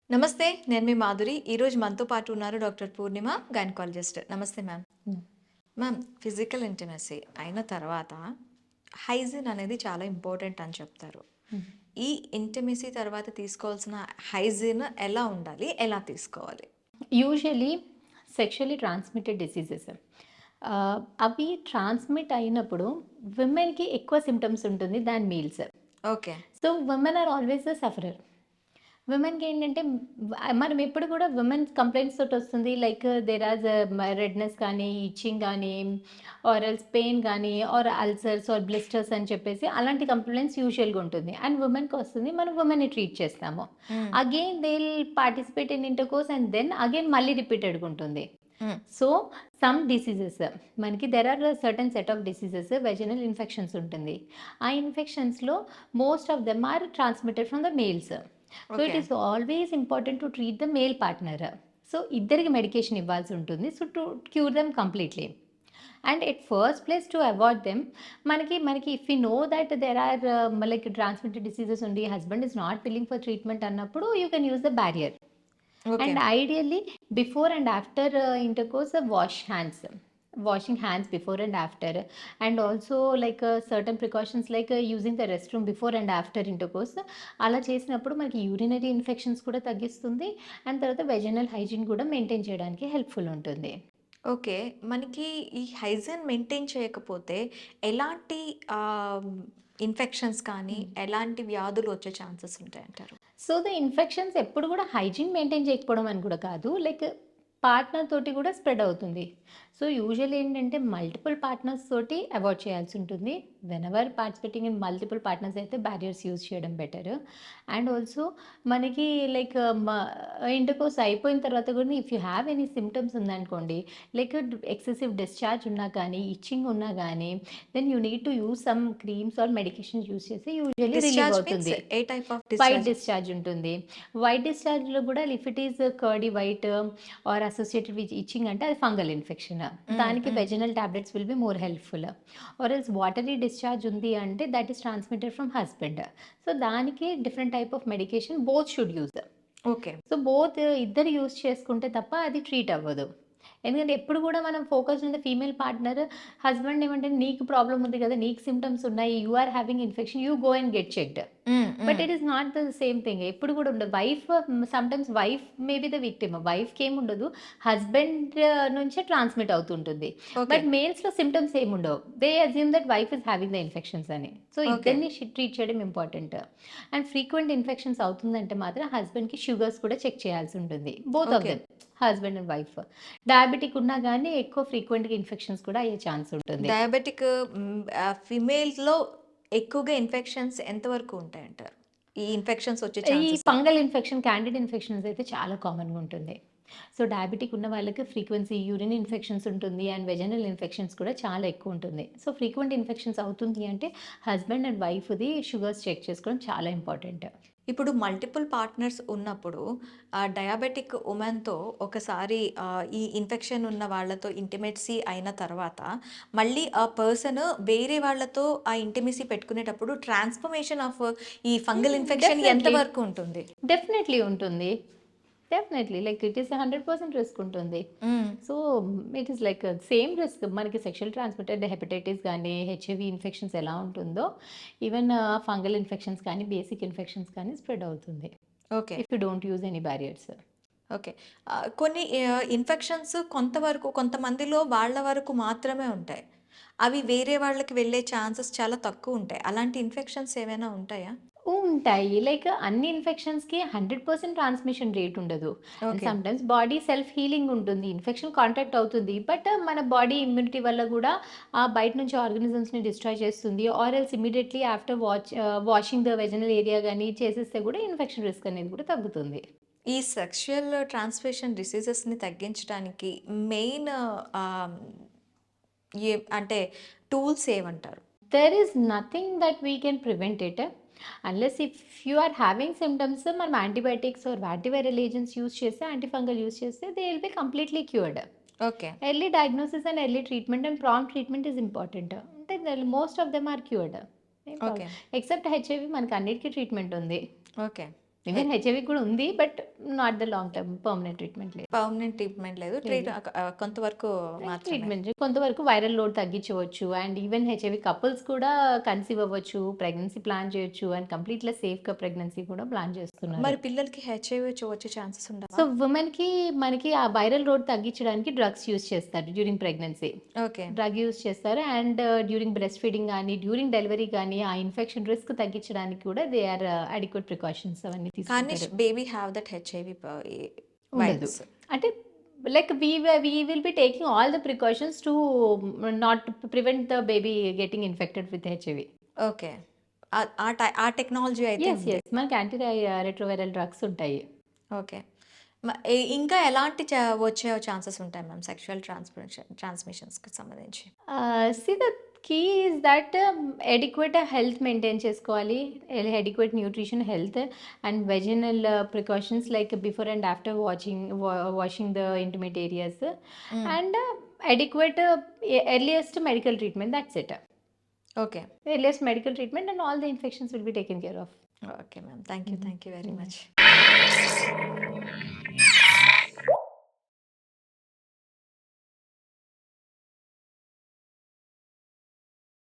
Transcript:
నమస్తే. నేను మీ మాధురి. ఈరోజు మనతో పాటు ఉన్నారు డాక్టర్ పూర్ణిమ, గైనకాలజిస్ట్. నమస్తే మ్యామ్. హ్మ్. మ్యామ్, ఫిజికల్ ఇంటిమసీ అయిన తర్వాత హైజీన్ అనేది చాలా ఇంపార్టెంట్ అని చెప్తారు. హ్మ్. ఈ ఇంటిమసీ తర్వాత తీసుకోవాల్సిన హైజీన్ ఎలా ఉండాలి? ఎలా తీసుకోవాలి? యూజువల్లీ సెక్షువల్లీ ట్రాన్స్మిటెడ్ డిసీజెస్ అవి ట్రాన్స్మిట్ అయినప్పుడు విమెన్‌కి ఎక్కువ సింప్టమ్స్ ఉంటుంది than males. Okay. So, women are always the sufferer. విమెన్‌కి ఏంటంటే మనం ఎప్పుడు కూడా విమెన్ కంప్లెయింట్స్ తోటి వస్తుంది. లైక్ దేర్ ఆర్ రెడ్‌నెస్ కానీ, ఇచ్చింగ్ గానీ, ఆర్ ఎల్స్ పెయిన్ గానీ, ఆర్ అల్సర్స్ ఆర్ బ్లిస్టర్స్ అని చెప్పేసి అలాంటి కంప్లెయింట్స్ యూజువల్‌గా ఉంటుంది. అండ్ విమెన్‌కి వస్తుంది. మనం విమెన్‌ని ట్రీట్ చేస్తాము. Hmm. Again they will participate in intercourse and then again మళ్ళీ రిపీటెడ్‌గా ఉంటుంది. హ్మ్. సో, సమ్ డిసీజెస్ మనకి there are certain set of diseases vaginal infections ఉంటుంది. ఆ ఇన్ఫెక్షన్స్‌లో most of them are transmitted from the males. So, okay. It is always important to treat the male partner. So, ఇద్దరికి medication ఇవ్వాల్సి ఉంటుంది. So, to cure them completely. And at first place to avoid them మనకి if you know that there are like transmitted diseases ఉండి husband is not willing for treatment అన్నప్పుడు you can use the barrier. Okay. And ideally, before and after intercourse, washing hands before and after, and also like certain precautions like using the restroom before and after intercourse. అలా చేసినప్పుడు మనకి urinary infections కూడా తగ్గిస్తుంది. And తర్వాత vaginal hygiene కూడా maintain చేయడానికి helpful ఉంటుంది. Okay. మనకి ఈ హైజీన్ మెయింటైన్ చేయకపోతే ఎలాంటి ఆహ్, ఇన్ఫెక్షన్స్ కానీ, ఎలాంటి వ్యాధులు వచ్చే ఛాన్సెస్ ఉంటాయంటారు? సో, ద ఇన్ఫెక్షన్స్ ఎప్పుడు కూడా హైజీన్ మెయింటైన్ చేయకపోవడం అని కూడా కాదు. లైక్ పార్ట్నర్ తోటి కూడా స్ప్రెడ్ అవుతుంది. సో, యూజువల్లీ ఏంటంటే మల్టిపుల్ పార్ట్నర్స్ తోటి అవాయిడ్ చేయాల్సి ఉంటుంది. Whenever participating in multiple partners అయితే బ్యారియర్స్ యూజ్ చేయడం బెటర్. అండ్ ఆల్సో మనకి లైక్ ఇంటర్‌కోర్స్ అయిపోయిన తర్వాత కూడా if you have any symptoms ఉందనుకోండి, లైక్ ఎక్సెసివ్ డిశ్చార్జ్ ఉన్నా కానీ, ఇచ్చింగ్ ఉన్నా గానీ, then you need to use some creams or medications use చేసి యూజువల్లీ రిలీవ్ డిశ్చార్జ్ మీన్స్ అవుతుంది. ఏ type of white discharge? Discharge ఉంటుంది. వైట్ డిశ్చార్జ్‌లో గూడా if it is curdy white or associated with itching అంటే అది ఫంగల్ ఇన్ఫెక్షన్. హ్మ్. దానికి hmm. Vaginal tablets will be more helpful. Or else watery discharge ఉంది అంటే that is transmitted from husband. So, దానికి different type of medication both should use. Okay. So, both ఇద్దరు use చేసుకుంటే తప్ప అది treat అవ్వదు. ఎందుకంటే ఎప్పుడు గూడా మనం focus on the female partner. Husband ఏమంటే నీకు ప్రాబ్లమ్ ఉంది గదా! నీకు సింప్టమ్స్ ఉన్నాయి. You are having infection. You go and get checked. Hmm. But hmm. It is not the same thing. ఎప్పుడు కూడా ఉండదు. Sometimes wife may be the victim. వైఫ్‌కేముండదు. హస్బెండ్ నుంచే ట్రాన్స్మిట్ అవుతుంటుంది. ఓకే. బట్ మేల్స్‌లో సింప్టమ్స్ ఏముండవు. They assume that wife is having the infections అని. So, okay. ఇద్దరిని ట్రీట్ చేయడం ఇంపార్టెంట్. అండ్ ఫ్రీక్వెంట్ ఇన్ఫెక్షన్స్ అవుతుందంటే మాత్రం హస్బెండ్‌కి షుగర్స్ కూడా చెక్ చేయాల్సి ఉంటుంది. Both of okay. Them husband and wife. Diabetic ఉన్నా గానీ ఎక్కువ ఫ్రీక్వెంట్‌గా ఇన్ఫెక్షన్స్ కూడా అయ్యే ఛాన్స్ ఉంటుంది. డయాబెటిక్ ఫిమేల్‌లో ఎక్కువగా ఇన్ఫెక్షన్స్ ఎంతవరకు ఉంటాయంటారు? ఈ ఇన్ఫెక్షన్స్ వచ్చే ఈ chances? Fungal infection, candid infections అయితే చాలా కామన్‌గా ఉంటుంది. సో, డయాబెటిక్ ఉన్న వాళ్ళకి ఫ్రీక్వెన్సీ యూరిన్ ఇన్ఫెక్షన్స్ ఉంటుంది. అండ్ వెజనల్ ఇన్ఫెక్షన్స్ కూడా చాలా ఎక్కువ ఉంటుంది. సో, ఫ్రీక్వెంట్ ఇన్ఫెక్షన్స్ అవుతుంది అంటే హస్బెండ్ అండ్ వైఫ్‌ది షుగర్స్ చెక్ చేసుకోవడం చాలా ఇంపార్టెంట్. ఇప్పుడు మల్టిపుల్ పార్ట్నర్స్ ఉన్నప్పుడు డయాబెటిక్ వుమెన్‌తో ఒకసారి ఈ ఇన్ఫెక్షన్ ఉన్న వాళ్ళతో ఇంటిమేసీ అయిన తర్వాత మళ్ళీ ఆ పర్సన్ వేరే వాళ్ళతో ఆ ఇంటిమేసీ పెట్టుకునేటప్పుడు ట్రాన్స్‌ఫర్మేషన్ ఆఫ్ ఈ ఫంగల్ ఇన్ఫెక్షన్ ఎంత డెఫినెట్‌లీ. వరకు ఉంటుంది? డెఫినెట్‌లీ ఉంటుంది. Definitely. Like it is 100% risk ఉంటుంది. Hmm. So, it is like same risk మనకి సెక్షువల్ ట్రాన్స్‌మిటెడ్ హెపటైటిస్ గానీ, హెచ్ఐవీ ఇన్ఫెక్షన్స్ ఎలా ఉంటుందో, ఈవెన్ ఫంగల్ ఇన్ఫెక్షన్స్ కానీ, బేసిక్ ఇన్ఫెక్షన్స్ కానీ స్ప్రెడ్ అవుతుంది. Okay. If you don't use any barriers. Okay. కొన్ని infections కొంతవరకు కొంతమందిలో వాళ్ళ వరకు మాత్రమే ఉంటాయి. అవి వేరే వాళ్ళకి వెళ్ళే ఛాన్సెస్ చాలా తక్కువుంటాయి. అలాంటి ఇన్ఫెక్షన్స్ ఏవైనా ఉంటాయా? ఉంటాయి. లైక్ అన్ని ఇన్ఫెక్షన్స్‌కి 100% ట్రాన్స్‌మిషన్ రేట్ ఉండదు. And okay. Sometimes body self healing ఉంటుంది. ఇన్ఫెక్షన్ కాంటాక్ట్ అవుతుంది. బట్ మన బాడీ ఇమ్యూనిటీ వల్ల గూడా బయట నుంచి ఆర్గానిజమ్స్‌ని డిస్ట్రాయ్ చేస్తుంది. Or else immediately after washing the vaginal area గాని చేసేస్తే గూడా ఇన్ఫెక్షన్ రిస్క్ అనేది కూడా తగ్గుతుంది. ఈ సెక్షువల్ ట్రాన్స్‌మిషన్ డిసీజెస్‌ని తగ్గించడానికి మెయిన్ ఆహ్, అంటే టూల్స్ ఏవంటారు? There is nothing that we can prevent it. Unless if you are having symptoms మనం antibiotics or antiviral agents use చేస్తే, యాంటీ ఫంగల్ యూజ్ చేస్తే they will be completely cured. Okay. Early diagnosis and early treatment and prompt treatment is important. అంటే most of them are cured. ఏం problem. Okay. Except HIV మనకి అన్నిటికి treatment ఉంది. Okay. Even HIV కూడా ఉంది. But not the long term permanent treatment లేదు. Permanent treatment లేదు. లేదు. కొంతవరకు మాత్రమే. ట్రీట్మెంట్ కొంతవరకు వైరల్ లోడ్ తగ్గించవచ్చు. అండ్ ఈవెన్ హెచ్ఐవి కపుల్స్ కూడా కన్సీవ్ అవ్వచ్చు, ప్రెగ్నెన్సీ ప్లాన్ చేయొచ్చు అండ్ కంప్లీట్‌గా సేఫ్‌గా ప్రెగ్నెన్సీ కూడా ప్లాన్ చేస్తున్నారు. మరి పిల్లలకి హెచ్ఐవి వచ్చే ఛాన్సెస్ సో, ఉండవా? వుమెన్‌కి మనకి ఆ వైరల్ లోడ్ తగ్గించడానికి డ్రగ్స్ యూజ్ చేస్తారు during pregnancy. Okay. Drug use చేస్తారు అండ్ డ్యూరింగ్ బ్రెస్ట్ ఫీడింగ్ గానీ, డ్యూరింగ్ డెలివరీ గానీ, ఆ ఇన్ఫెక్షన్ రిస్క్ తగ్గించడానికి కూడా దే ఆర్ అడిక్వేట్ ప్రికాషన్స్ అవన్నీ కానీ తీసుకుంటారు. బేబీ హ్యావ్ దట్ హెచ్ఐవి ఉండదు. వైరస్. అంటే like we will be taking all the precautions to not prevent the baby getting infected with HIV. Okay. ఆ టెక్నాలజీ అయితే యెస్. ఉంది. యెస్. మనకి రెట్రోవైరల్ డ్రగ్స్ ఉంటాయి. ఓకే. ఇంకా ఎలాంటి వచ్చే ఛాన్సెస్ ఉంటాయి మ్యామ్ సెక్షువల్ ట్రాన్స్మిషన్స్కి సంబంధించి? See the key is that adequate health maintain చేసుకోవాలి. Adequate nutrition, health and vaginal precautions like before and after washing the intimate areas and adequate earliest medical treatment. That's it. Okay. Earliest medical treatment and all the infections will be taken care of. Okay ma'am. Thank you very much.